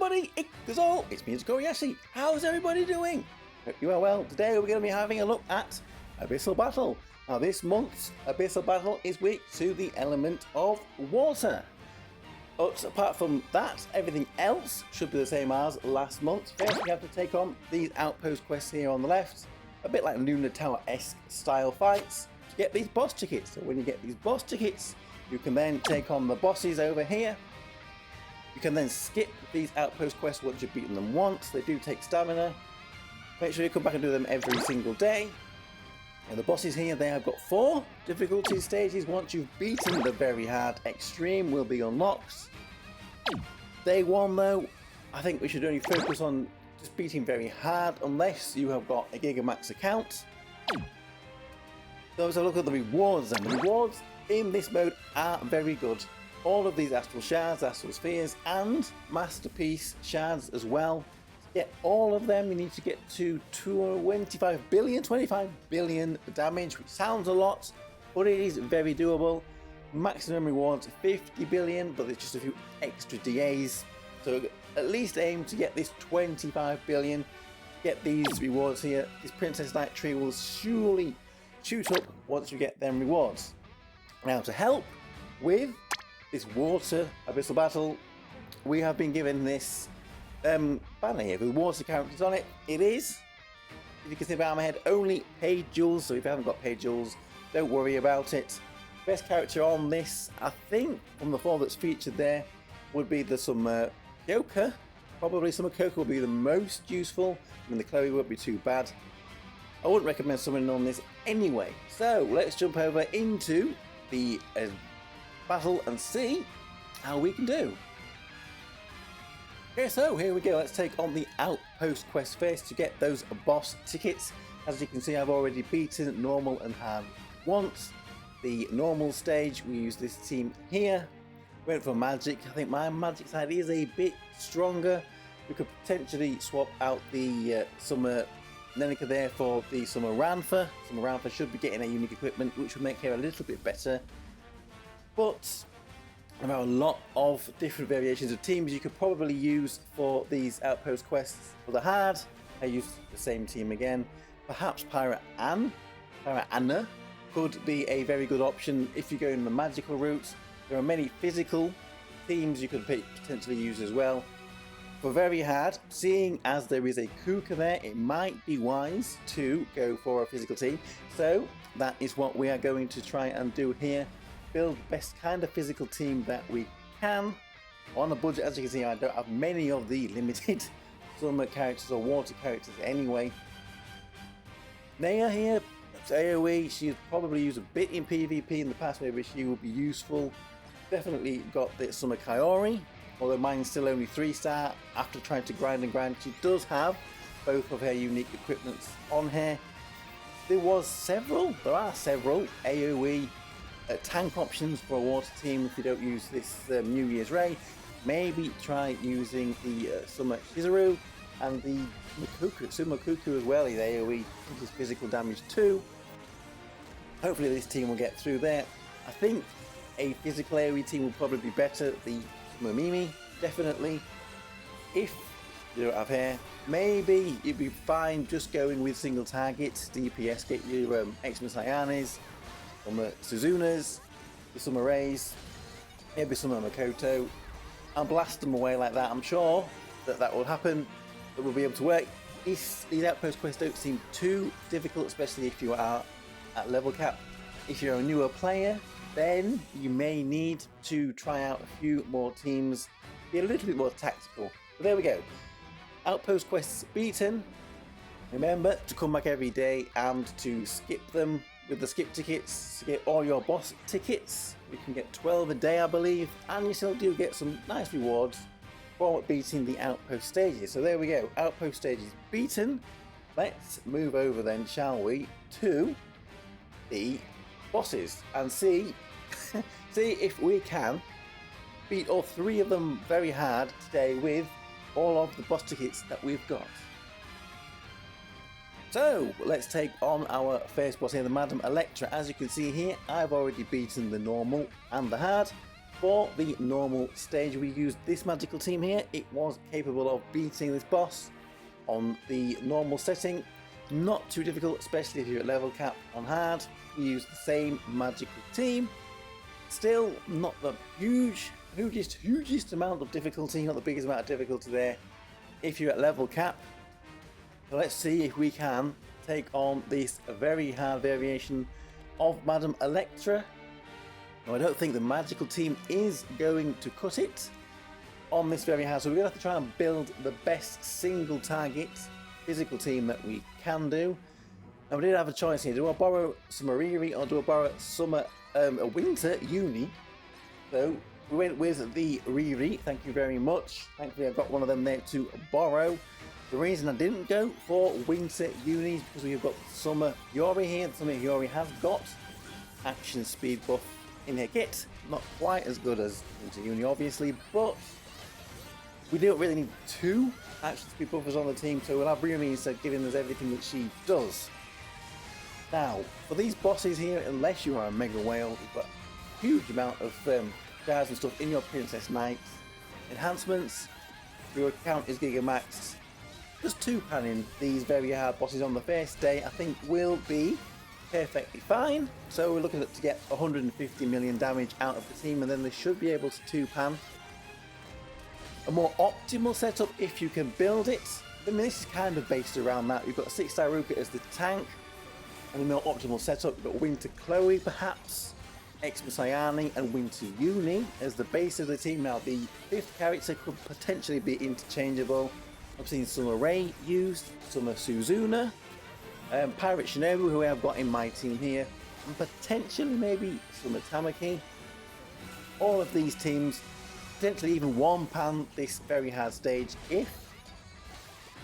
everybody, it's me, Tokkuri Yashi. How's everybody doing? Hope you are well. Today we're going to be having a look at Abyssal Battle. Now this month's Abyssal Battle is weak to the element of water. But apart from that, everything else should be the same as last month. First we have to take on these Outpost Quests here on the left. A bit like Lunar Tower-esque style fights to get these boss tickets. So when you get these boss tickets, you can then take on the bosses over here. You can then skip these Outpost Quests once you've beaten them once. They do take stamina. Make sure you come back and do them every single day. And the bosses here, they have got 4 difficulty stages. Once you've beaten the very hard, extreme will be unlocked. Day 1 though, I think we should only focus on just beating very hard unless you have got a Gigamax account. So let's have a look at the rewards, and the rewards in this mode are very good. All of these Astral Shards, Astral Spheres and Masterpiece Shards as well. To get all of them you need to get to 25 billion damage, which sounds a lot, but it is very doable. Maximum rewards 50 billion, but there's just a few extra DAs. So at least aim to get this 25 billion. Get these rewards here. This Princess Knight tree will surely shoot up once you get them rewards. Now to help with this water Abyssal Battle, we have been given this banner here with water characters on it. It is, if you can see about my head, only paid jewels, so if you haven't got paid jewels, don't worry about it. Best character on this, I think, from the 4 that's featured there, would be the Summer Joker. Probably Summer Joker will be the most useful. I mean, the Chloe won't be too bad. I wouldn't recommend summoning on this anyway. So let's jump over into the battle and see how we can do. Okay, so here we go. Let's take on the Outpost Quest first to get those boss tickets. As you can see, I've already beaten normal and hard once. The normal stage, we use this team here. Went for magic. I think my magic side is a bit stronger. We could potentially swap out the Summer Nenica there for the Summer Ranfa. Summer Ranfa should be getting a unique equipment, which would make her a little bit better. But there are a lot of different variations of teams you could probably use for these Outpost Quests. For the hard, I use the same team again. Perhaps Pirate Anna could be a very good option if you go in the magical route. There are many physical themes you could potentially use as well. For very hard, seeing as there is a Kuka there, it might be wise to go for a physical team. So that is what we are going to try and do here. Build the best kind of physical team that we can. On a budget, as you can see, I don't have many of the limited summer characters or water characters anyway. Naya here, it's AoE, she's probably used a bit in PvP in the past, maybe she will be useful. Definitely got the Summer Kaori, although mine's still only 3-star. After trying to grind and grind, she does have both of her unique equipments on her. There are several AoE tank options for a water team if you don't use this New Year's Ray. Maybe try using the Summer Shizuru and the Summer Cuckoo as well. Is AoE, is physical damage too. Hopefully this team will get through there. I think a physical AoE team will probably be better. The Summer Mimi, definitely. If you don't have hair, maybe you'd be fine just going with single targets. DPS, get your X-Men Cyanes, Summer Suzunas, the Summer Rays, maybe Summer Makoto, and blast them away like that. I'm sure that will happen. That will be able to work. These Outpost Quests don't seem too difficult, especially if you are at level cap. If you're a newer player, then you may need to try out a few more teams, be a little bit more tactical. But there we go. Outpost Quests beaten. Remember to come back every day and to skip them with the skip tickets to get all your boss tickets. You can get 12 a day, I believe, and you still do get some nice rewards for beating the Outpost stages. So there we go, Outpost stages beaten. Let's move over then, shall we, to the bosses and see if we can beat all 3 of them very hard today with all of the boss tickets that we've got. So let's take on our first boss here, the Madam Electra. As you can see here, I've already beaten the normal and the hard. For the normal stage, we used this magical team here. It was capable of beating this boss on the normal setting. Not too difficult, especially if you're at level cap. On hard, we use the same magical team. Still not the hugest amount of difficulty, not the biggest amount of difficulty there if you're at level cap. So let's see if we can take on this very hard variation of Madam Electra. Now, I don't think the magical team is going to cut it on this very hard, so we're going to have to try and build the best single target physical team that we can do. And we did have a choice here. Do I borrow Summer Riri or do I borrow a Winter Uni? So we went with the Riri, thank you very much. Thankfully I've got one of them there to borrow. The reason I didn't go for Winter Uni is because we've got Summer Yori here. Summer Yori has got action speed buff in her kit. Not quite as good as Winter Uni obviously, but we don't really need two action speed buffers on the team, so we'll have Riri instead giving us everything that she does. Now, for these bosses here, unless you are a Mega Whale, you've got a huge amount of jars and stuff in your Princess Knights. Enhancements, your account is Gigamaxed. Just two-panning these very hard bosses on the first day, I think will be perfectly fine. So we're looking to get 150 million damage out of the team, and then they should be able to two-pan. A more optimal setup, if you can build it, I mean this is kind of based around that. You've got 6-star Ruka as the tank, and a more optimal setup, you've got Winter Chloe perhaps, Exma Sayani and Winter Uni as the base of the team. Now the fifth character could potentially be interchangeable. I've seen Summer Ray used, Summer Suzuna, Pirate Shinobu, who I've got in my team here, and potentially maybe Summer Tamaki. All of these teams potentially even one-pan this very hard stage if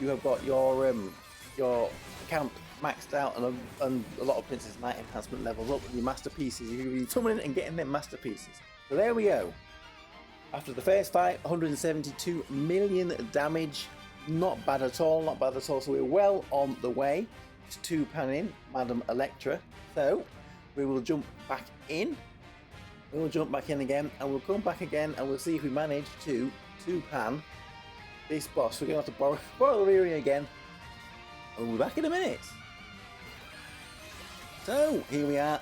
you have got your account maxed out and a lot of Princess Knight enhancement levels up and your masterpieces. You're going to be coming in and getting them masterpieces. So there we go. After the first fight, 172 million damage. Not bad at all, not bad at all. So we're well on the way to two-panning Madam Electra. So we will jump back in. We will jump back in again and we'll come back again and we'll see if we manage to two-pan this boss. We're going to have to borrow Riri again. And we'll be back in a minute. So here we are,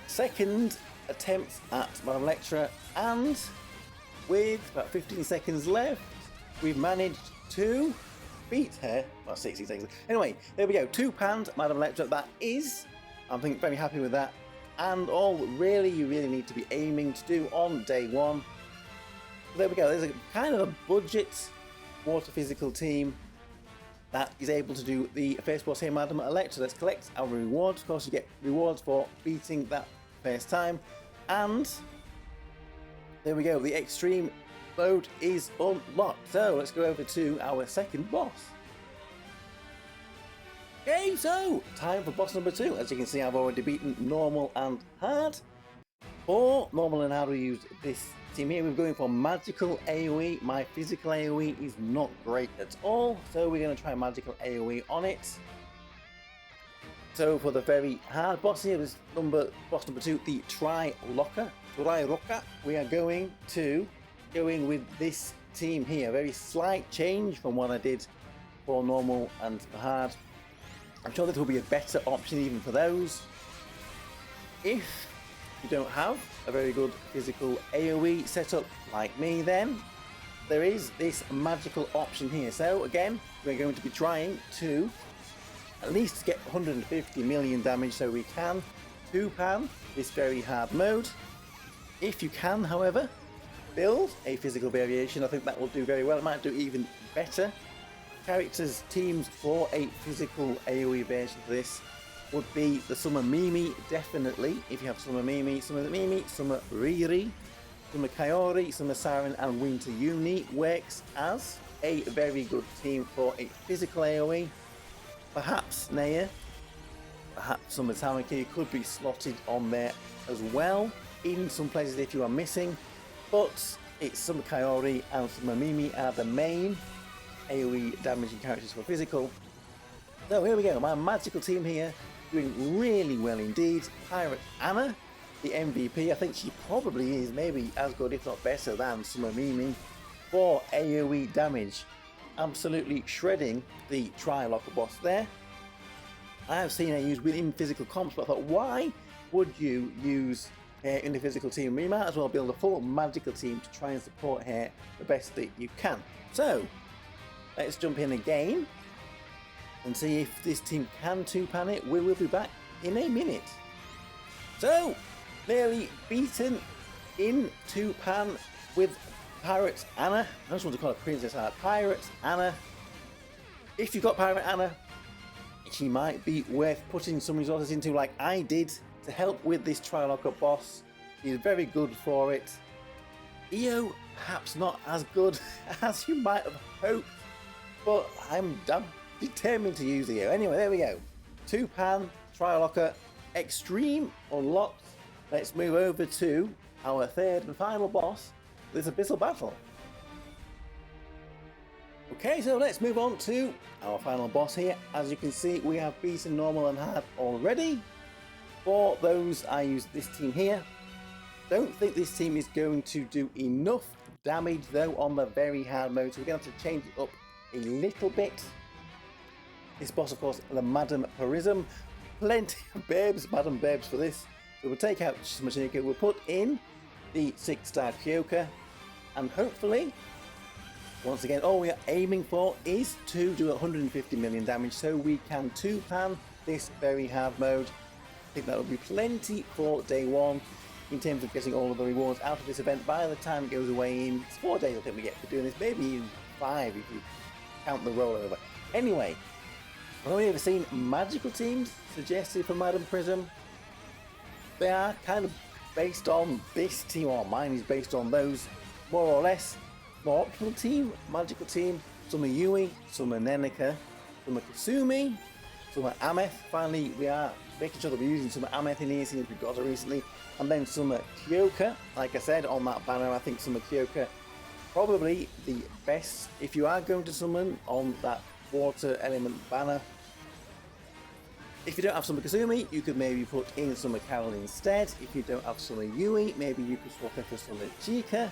second attempt at Madam Electra, and with about 15 seconds left, we've managed to beat her. Well, 60 seconds. Anyway, there we go. Two-panned Madam Electra. That is, I'm very happy with that. And all really you really need to be aiming to do on day one. So there we go. There's a kind of a budget water physical team that is able to do the first boss here, Madam Electra. Let's collect our rewards. Of course, you get rewards for beating that first time. And there we go. The extreme mode is unlocked. So let's go over to our second boss. Okay, so time for boss number 2. As you can see, I've already beaten normal and hard. For normal and hard, we use this team here. We're going for magical AoE. My physical AoE is not great at all, so we're going to try magical AoE on it. So for the very hard boss here, this boss number 2, the Tri-Rocker, we are going with this team here. Very slight change from what I did for normal and for hard. I'm sure this will be a better option even for those. If you don't have a very good physical AoE setup like me, then there is this magical option here. So again, we're going to be trying to at least get 150 million damage so we can two-pan this very hard mode. If you can, however, build a physical variation, I think that will do very well. It might do even better. Characters, teams for a physical AoE version of this would be the Summer Mimi, definitely. If you have Summer Mimi, Summer Riri, Summer Kaori, Summer Siren and Winter Uni works as a very good team for a physical AoE. Perhaps Naya, perhaps Summer Tamaki could be slotted on there as well in some places if you are missing, but it's Summer Kaori and Summer Mimi are the main AoE damaging characters for physical. So here we go, my magical team here doing really well indeed. Pirate Anna, the MVP. I think she probably is maybe as good, if not better, than Summer Mimi for AoE damage. Absolutely shredding the Tri-Locker boss there. I have seen her used within physical comps, but I thought, why would you use her in the physical team? You might as well build a full magical team to try and support her the best that you can. So, let's jump in again and see if this team can 2-pan it. We will be back in a minute. So, nearly beaten in 2-pan with Pirate Anna. I just want to call her Princess Anna. Pirate Anna. If you've got Pirate Anna, she might be worth putting some resources into like I did to help with this Tri-Locker boss. She's very good for it. EO, perhaps not as good as you might have hoped, but I'm determined to use EO. Anyway, there we go. 2-pan, Tri-Locker, Extreme unlocked. Let's move over to our third and final boss, this Abyssal Battle. Okay, so let's move on to our final boss here. As you can see, we have beaten normal and hard already. For those, I use this team here. Don't think this team is going to do enough damage though on the very hard mode, so we're going to have to change it up a little bit. This boss, of course, the Madam Prism. Plenty of babes, Madam Babes for this. So we'll take out Shimashika, we'll put in the 6-star Kyoka, and hopefully, once again, all we are aiming for is to do 150 million damage so we can 2-pan this very hard mode. I think that will be plenty for day 1 in terms of getting all of the rewards out of this event. By the time it goes away in 4 days, I think we get for doing this, maybe even 5 if you count the rollover. Anyway, I've only ever seen magical teams suggested for Madam Prism. They are kind of based on this team, or mine is based on those, more or less. More optional team, magical team, some are Yui, some are Nenika, some are Kasumi, some are Ameth. Finally, we are making sure that we're using some Ameth in here since we got her recently. And then some are Kyoka. Like I said on that banner, I think some are Kyoka probably the best if you are going to summon on that water element banner. If you don't have Summer Kasumi, you could maybe put in Summer Carol instead. If you don't have Summer Yui, maybe you could swap her for Summer Chika.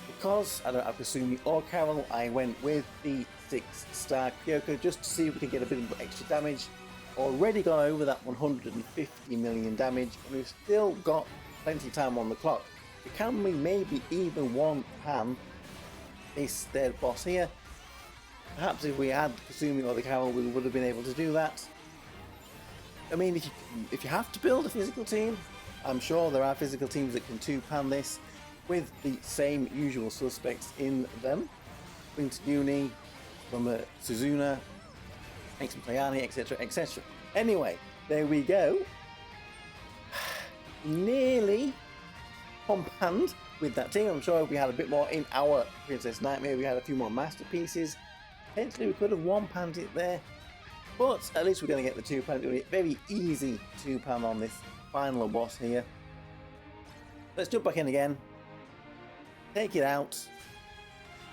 Because I don't have Kasumi or Carol, I went with the 6-star Kyoka just to see if we can get a bit of extra damage. Already gone over that 150 million damage, and we've still got plenty of time on the clock. So can we maybe even 1-pan this third boss here? Perhaps if we had Kasumi or the Carol, we would have been able to do that. I mean, if you have to build a physical team, I'm sure there are physical teams that can 2-pan this with the same usual suspects in them. Prince Uni, from Suzuna, some Tayani, etc, etc. Anyway, there we go. Nearly 1-panned with that team. I'm sure if we had a bit more in our Princess Nightmare, we had a few more masterpieces. Potentially we could have 1-panned it there. But at least we're going to get the 2-pan. Doing it very easy 2-pan on this final boss here. Let's jump back in again. Take it out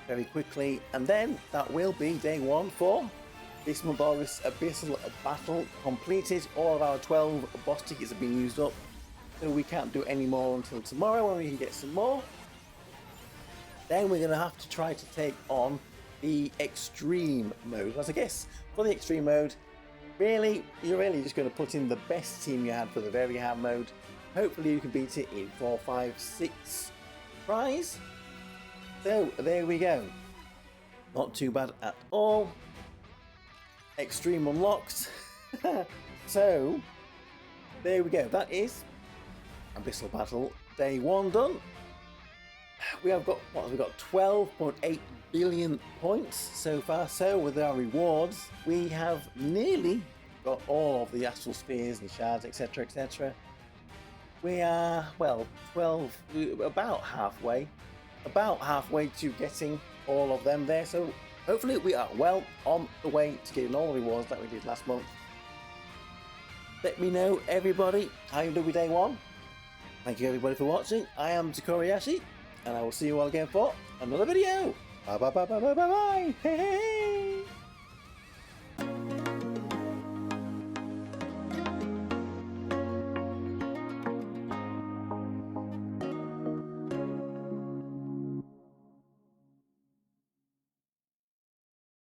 very quickly, and then that will be day 1 for this month. This Abyssal Battle completed. All of our 12 boss tickets have been used up, so we can't do any more until tomorrow when we can get some more. Then we're going to have to try to take on the extreme mode. As I guess for the extreme mode, you're really just going to put in the best team you had for the very hard mode. Hopefully you can beat it in 4, 5, 6 tries. So there we go. Not too bad at all. Extreme unlocked. So there we go. That is Abyssal Battle day 1 done. We have got, what have we got? 12.8 billion points so far. So with our rewards, we have nearly got all of the astral spheres and shards, etc, etc. We are, well, about halfway to getting all of them there. So hopefully we are well on the way to getting all the rewards that we did last month. Let me know, everybody, how you did with day 1. Thank you everybody for watching. I am Tokkuri Yashi, and I will see you all again for another video. Bye bye bye bye bye bye bye. Hey, hey, hey.